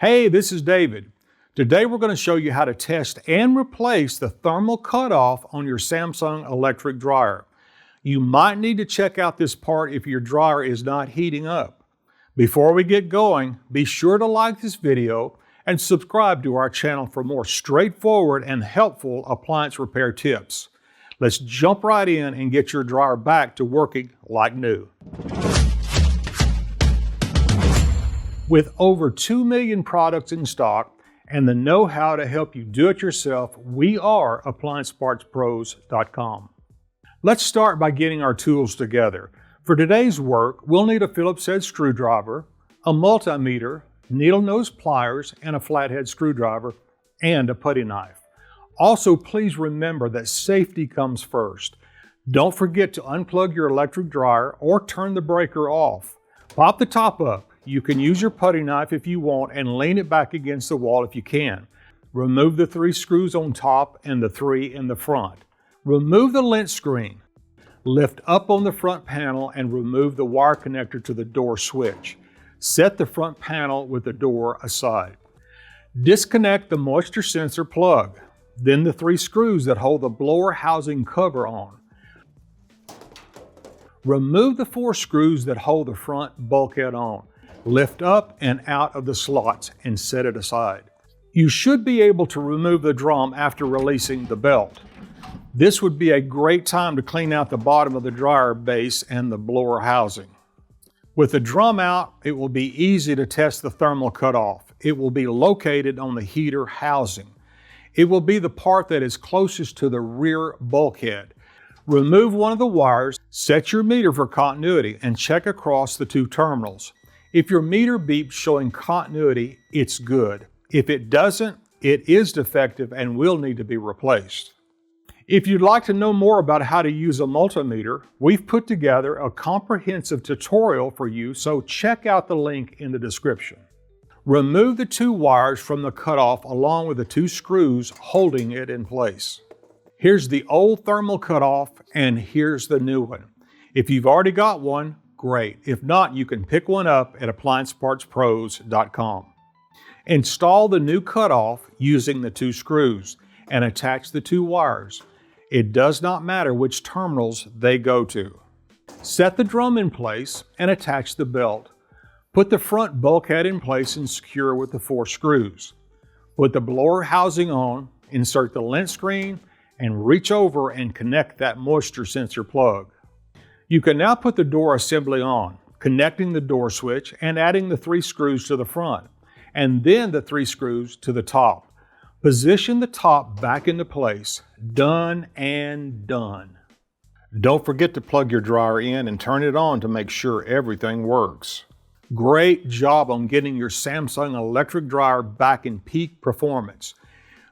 Hey, this is David. Today we're going to show you how to test and replace the thermal cutoff on your Samsung electric dryer. You might need to check out this part if your dryer is not heating up. Before we get going, be sure to like this video and subscribe to our channel for more straightforward and helpful appliance repair tips. Let's jump right in and get your dryer back to working like new. With over 2 million products in stock and the know-how to help you do it yourself, we are AppliancePartsPros.com. Let's start by getting our tools together. For today's work, we'll need a Phillips head screwdriver, a multimeter, needle nose pliers, and a flathead screwdriver, and a putty knife. Also, please remember that safety comes first. Don't forget to unplug your electric dryer or turn the breaker off. Pop the top up. You can use your putty knife if you want and lean it back against the wall if you can. Remove the 3 screws on top and the 3 in the front. Remove the lint screen. Lift up on the front panel and remove the wire connector to the door switch. Set the front panel with the door aside. Disconnect the moisture sensor plug, then the 3 screws that hold the blower housing cover on. Remove the 4 screws that hold the front bulkhead on. Lift up and out of the slots and set it aside. You should be able to remove the drum after releasing the belt. This would be a great time to clean out the bottom of the dryer base and the blower housing. With the drum out, it will be easy to test the thermal cutoff. It will be located on the heater housing. It will be the part that is closest to the rear bulkhead. Remove one of the wires, set your meter for continuity, and check across the 2 terminals. If your meter beeps showing continuity, it's good. If it doesn't, it is defective and will need to be replaced. If you'd like to know more about how to use a multimeter, we've put together a comprehensive tutorial for you, so check out the link in the description. Remove the 2 wires from the cutoff along with the 2 screws holding it in place. Here's the old thermal cutoff and here's the new one. If you've already got one, great. If not, you can pick one up at AppliancePartsPros.com. Install the new cutoff using the 2 screws and attach the 2 wires. It does not matter which terminals they go to. Set the drum in place and attach the belt. Put the front bulkhead in place and secure with the 4 screws. Put the blower housing on, insert the lint screen, and reach over and connect that moisture sensor plug. You can now put the door assembly on, connecting the door switch and adding the 3 screws to the front, and then the 3 screws to the top. Position the top back into place. Done and done. Don't forget to plug your dryer in and turn it on to make sure everything works. Great job on getting your Samsung electric dryer back in peak performance.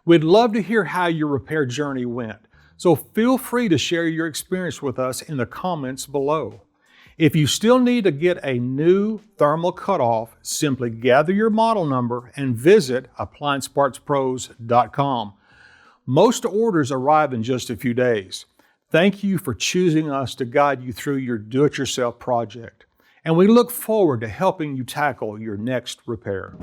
We'd love to hear how your repair journey went. So feel free to share your experience with us in the comments below. If you still need to get a new thermal cutoff, simply gather your model number and visit AppliancePartsPros.com. Most orders arrive in just a few days. Thank you for choosing us to guide you through your do-it-yourself project. And we look forward to helping you tackle your next repair.